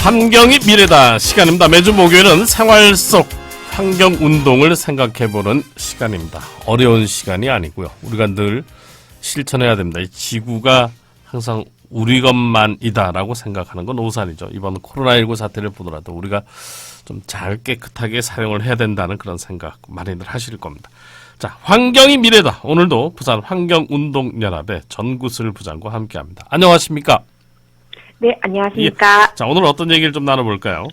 환경이 미래다 시간입니다. 매주 목요일은 생활 속 환경운동을 생각해보는 시간입니다. 어려운 시간이 아니고요. 우리가 늘 실천해야 됩니다. 이 지구가 항상 우리 것만이다라고 생각하는 건 오산이죠. 이번 코로나19 사태를 보더라도 우리가 좀 잘 깨끗하게 사용을 해야 된다는 그런 생각 많이들 하실 겁니다. 자, 환경이 미래다. 오늘도 부산 환경운동연합의 전구슬 부장과 함께합니다. 안녕하십니까? 네, 안녕하십니까? 예. 자, 오늘 어떤 얘기를 좀 나눠볼까요?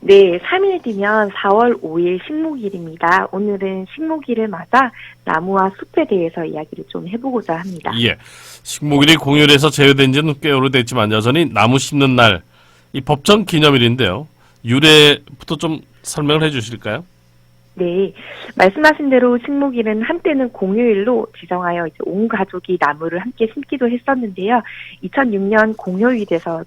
네, 3일 뒤면 4월 5일 식목일입니다. 오늘은 식목일을 맞아 나무와 숲에 대해서 이야기를 좀 해보고자 합니다. 예. 식목일이 공휴일에서 제외된 지는 꽤 오래됐지만 여전히 나무 심는 날, 이 법정 기념일인데요. 유래부터 좀 설명을 해 주실까요? 네, 말씀하신 대로 식목일은 한때는 공휴일로 지정하여 이제 온 가족이 나무를 함께 심기도 했었는데요. 2006년 공휴일에서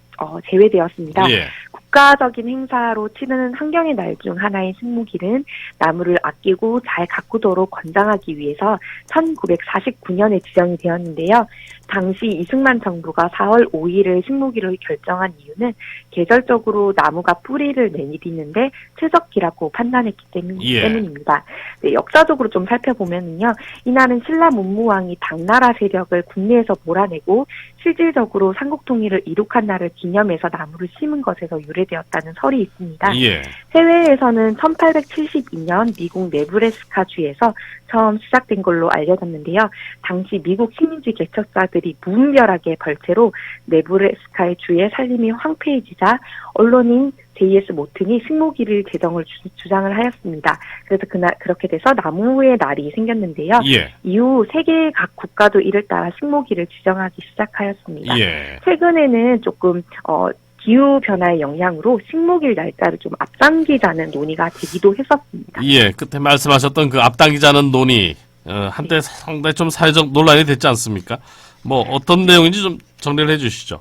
제외되었습니다. 예. 국가적인 행사로 치르는 환경의 날 중 하나인 식목일은 나무를 아끼고 잘 가꾸도록 권장하기 위해서 1949년에 지정이 되었는데요. 당시 이승만 정부가 4월 5일을 식목일로 결정한 이유는 계절적으로 나무가 뿌리를 내리는데 최적기라고 판단했기 때문입니다. 네, 역사적으로 좀 살펴보면요. 이날은 신라 문무왕이 당나라 세력을 국내에서 몰아내고 실질적으로 삼국통일을 이룩한 날을 기념해서 나무를 심은 것에서 유래되었다는 설이 있습니다. 예. 해외에서는 1872년 미국 네브래스카주에서 처음 시작된 걸로 알려졌는데요. 당시 미국 식민지 개척자들이 무분별하게 벌채로 네브래스카의 주의 살림이 황폐해지자 언론인 J.S. 모튼이 식목일을 제정을 주장을 하였습니다. 그래서 그렇게 돼서 나무의 날이 생겼는데요. 예. 이후 세계 각 국가도 이를 따라 식목일을 지정하기 시작하였습니다. 예. 최근에는 조금 기후 변화의 영향으로 식목일 날짜를 좀 앞당기자는 논의가 되기도 했었습니다. 예, 그때 말씀하셨던 그 앞당기자는 논의, 한때 상당히 좀 사회적 논란이 됐지 않습니까? 뭐 어떤 내용인지 좀 정리를 해주시죠.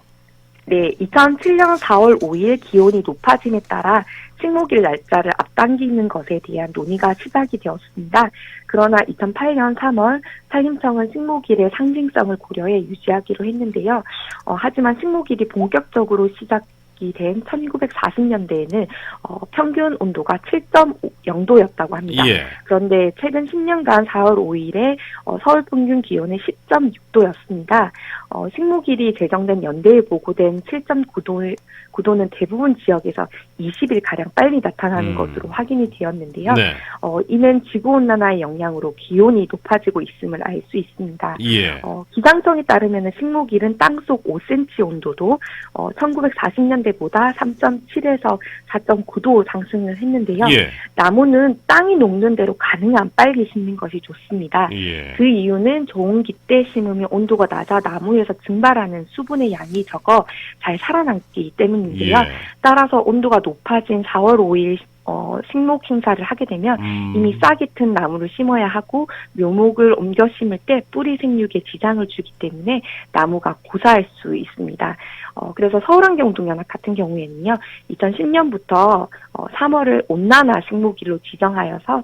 네, 2007년 4월 5일 기온이 높아짐에 따라 식목일 날짜를 앞당기는 것에 대한 논의가 시작이 되었습니다. 그러나 2008년 3월 산림청은 식목일의 상징성을 고려해 유지하기로 했는데요. 하지만 식목일이 본격적으로 시작이 된 1940년대에는 평균 온도가 7.0도였다고 합니다. 예. 그런데 최근 10년간 4월 5일에 서울 평균 기온은 10.6도였습니다. 식목일이 제정된 연대에 보고된 7.9도는 대부분 지역에서 20일가량 빨리 나타나는 것으로 확인이 되었는데요. 네. 이는 지구온난화의 영향으로 기온이 높아지고 있음을 알 수 있습니다. 예. 기상청에 따르면 식목일은 땅속 5cm 온도도 1940년대보다 3.7에서 4.9도 상승을 했는데요. 예. 나무는 땅이 녹는 대로 가능한 빨리 심는 것이 좋습니다. 예. 그 이유는 저온기 때 심으면 온도가 낮아 나무에서 증발하는 수분의 양이 적어 잘 살아남기 때문인데요. 예. 따라서 온도가 높아진 4월 5일 식목 행사를 하게 되면 이미 싹이 튼 나무를 심어야 하고 묘목을 옮겨 심을 때 뿌리 생육에 지장을 주기 때문에 나무가 고사할 수 있습니다. 그래서 서울환경운동연합 같은 경우에는요, 2010년부터 3월을 온난화 식목일로 지정하여서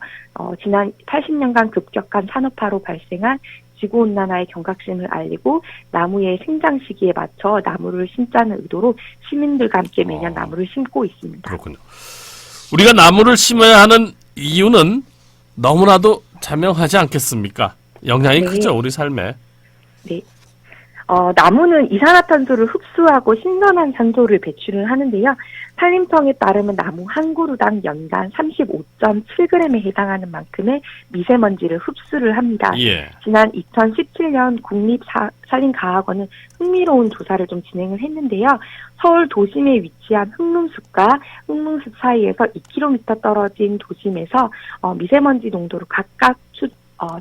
지난 80년간 급격한 산업화로 발생한 지구온난화의 경각심을 알리고 나무의 생장 시기에 맞춰 나무를 심자는 의도로 시민들과 함께 매년 나무를 심고 있습니다. 그렇군요. 우리가 나무를 심어야 하는 이유는 너무나도 자명하지 않겠습니까? 영향이 크죠, 우리 삶에. 네. 나무는 이산화탄소를 흡수하고 신선한 산소를 배출을 하는데요. 산림청에 따르면 나무 한 그루당 연간 35.7g에 해당하는 만큼의 미세먼지를 흡수를 합니다. 예. 지난 2017년 국립산림과학원은 흥미로운 조사를 좀 진행을 했는데요. 서울 도심에 위치한 흑문숲과 흑문숲 사이에서 2km 떨어진 도심에서 미세먼지 농도를 각각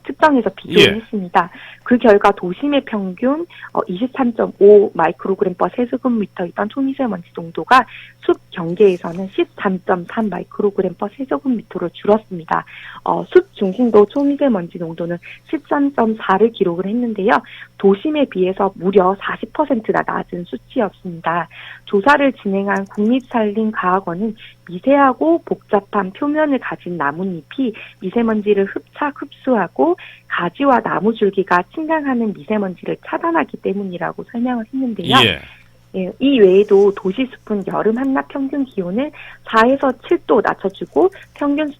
측정해서 비교를 했습니다. 그 결과 도심의 평균 23.5 마이크로그램 퍼 세제곱미터이던 초미세먼지 농도가 숲 경계에서는 13.3 마이크로그램 퍼 세제곱미터로 줄었습니다. 숲 중심도 초미세먼지 농도는 13.4를 기록을 했는데요. 도심에 비해서 무려 40%나 낮은 수치였습니다. 조사를 진행한 국립산림과학원은 미세하고 복잡한 표면을 가진 나뭇잎이 미세먼지를 흡수하고 가지와 나무 줄기가 침강하는 미세먼지를 차단하기 때문이라고 설명을 했는데요. 예. 예, 이 외에도 도시 숲은 여름 한낮 평균 기온을 4에서 7도 낮춰주고 평균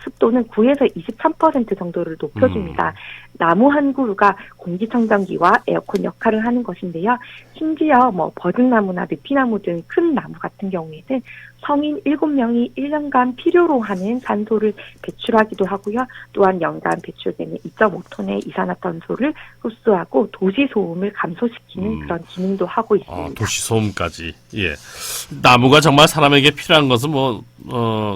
습도는 9에서 23% 정도를 높여줍니다. 나무 한 그루가 공기청정기와 에어컨 역할을 하는 것인데요. 심지어 버드나무나 느티나무 등 큰 나무 같은 경우에는 성인 7명이 1년간 필요로 하는 산소를 배출하기도 하고요. 또한 연간 배출되는 2.5톤의 이산화탄소를 흡수하고 도시 소음을 감소시키는 그런 기능도 하고 있습니다. 도시 소음까지. 예. 나무가 정말 사람에게 필요한 것은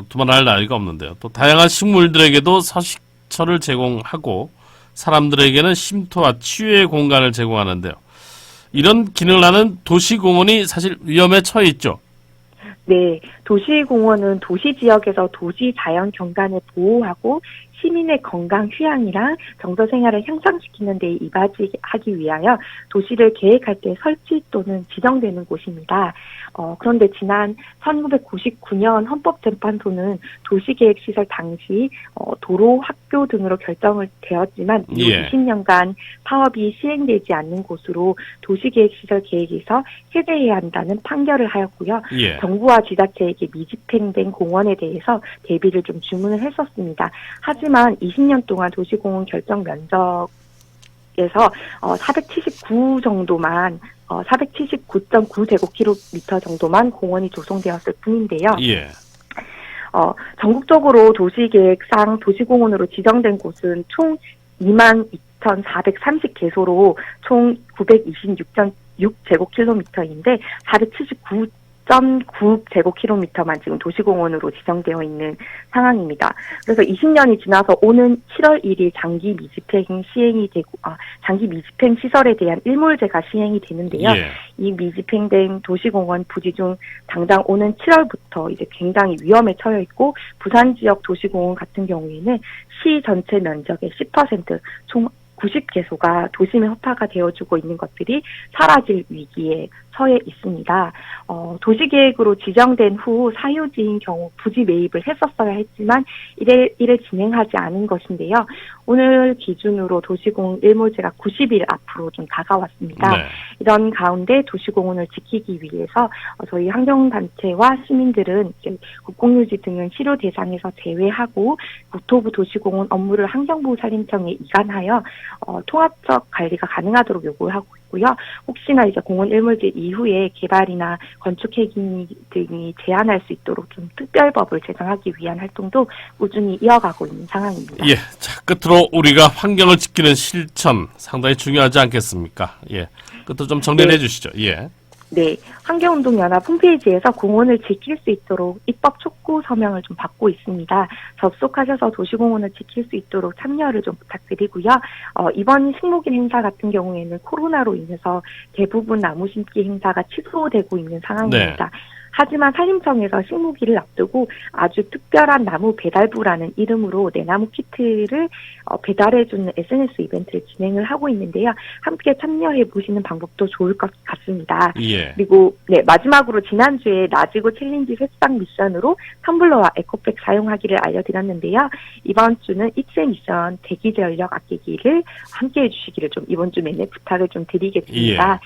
두말할 나위가 없는데요. 또 다양한 식물들에게도 서식처를 제공하고 사람들에게는 쉼터와 치유의 공간을 제공하는데요. 이런 기능을 하는 도시공원이 사실 위험에 처해 있죠. 네, 도시공원은 도시 지역에서 도시 자연 경관을 보호하고 시민의 건강 휴양이랑 정서 생활을 향상시키는 데 이바지하기 위하여 도시를 계획할 때 설치 또는 지정되는 곳입니다. 그런데 지난 1999년 헌법재판소는 도시계획시설 당시 도로, 학교 등으로 결정을 되었지만 이후 20년간 사업이 시행되지 않는 곳으로 도시계획시설 계획에서 해제해야 한다는 판결을 하였고요. 정부와 지자체에게 미집행된 공원에 대해서 대비를 좀 주문을 했었습니다. 하지만 20년 동안 도시공원 결정 면적에서 479 정도만 479.9제곱킬로미터 정도만 공원이 조성되었을 뿐인데요. 전국적으로 도시계획상 도시공원으로 지정된 곳은 총 22,430개소로 총 926.6제곱킬로미터인데 479.9제곱킬로미터만 지금 도시공원으로 지정되어 있는 상황입니다. 그래서 20년이 지나서 오는 7월 1일 장기 미집행 시설에 대한 일몰제가 시행이 되는데요. 이 미집행된 도시공원 부지 중 당장 오는 7월부터 이제 굉장히 위험에 처해 있고 부산 지역 도시공원 같은 경우에는 시 전체 면적의 10%, 총 90개소가 도심의 허파가 되어주고 있는 것들이 사라질 위기에 처해 있습니다. 도시계획으로 지정된 후 사유지인 경우 부지 매입을 했었어야 했지만 이를 진행하지 않은 것인데요. 오늘 기준으로 도시공원 일몰제가 90일 앞으로 좀 다가왔습니다. 이런 가운데 도시공원을 지키기 위해서 저희 환경단체와 시민들은 이제 국공유지 등은 실효 대상에서 제외하고 국토부 도시공원 업무를 환경부산림청에 이관하여 통합적 관리가 가능하도록 요구하고 있고요. 혹시나 이제 공원 일몰제 이후에 개발이나 건축 해기 등이 제한할 수 있도록 좀 특별법을 제정하기 위한 활동도 꾸준히 이어가고 있는 상황입니다. 자, 끝으로 우리가 환경을 지키는 실천 상당히 중요하지 않겠습니까? 끝으로 좀 정리를 해주시죠. 네, 환경운동연합 홈페이지에서 공원을 지킬 수 있도록 입법 촉구 서명을 좀 받고 있습니다. 접속하셔서 도시공원을 지킬 수 있도록 참여를 좀 부탁드리고요. 이번 식목일 행사 같은 경우에는 코로나로 인해서 대부분 나무 심기 행사가 취소되고 있는 상황입니다. 하지만 산림청에서 식목일을 앞두고 아주 특별한 나무 배달부라는 이름으로 내나무 키트를 배달해주는 SNS 이벤트를 진행을 하고 있는데요. 함께 참여해보시는 방법도 좋을 것 같습니다. 그리고 마지막으로 지난주에 나지고 챌린지 새싹 미션으로 텀블러와 에코백 사용하기를 알려드렸는데요. 이번 주는 이체 미션 대기전력 아끼기를 함께 해주시기를 좀 이번 주 내내 부탁을 좀 드리겠습니다.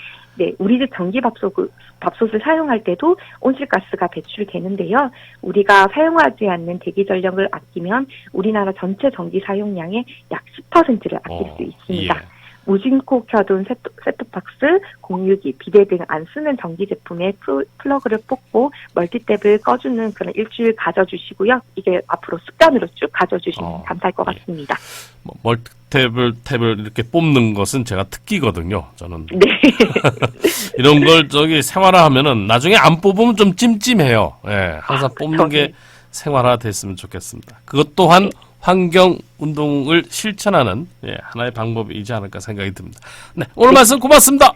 우리 집 전기밥솥을 사용할 때도 온실가스가 배출되는데요. 우리가 사용하지 않는 대기전력을 아끼면 우리나라 전체 전기 사용량의 약 10%를 아낄 수 있습니다. 무심코 켜둔 셋톱박스, 공유기, 비데 등 안 쓰는 전기 제품에 플러그를 뽑고 멀티탭을 꺼주는 그런 일주일 가져주시고요. 이게 앞으로 습관으로 쭉 가져주시면 감사할 것 같습니다. 멀티탭을 이렇게 뽑는 것은 제가 특기거든요. 저는 이런 걸 생활화하면은 나중에 안 뽑으면 좀 찜찜해요. 항상 뽑는 게 생활화됐으면 좋겠습니다. 그것 또한 환경운동을 실천하는 하나의 방법이지 않을까 생각이 듭니다. 오늘 말씀 고맙습니다.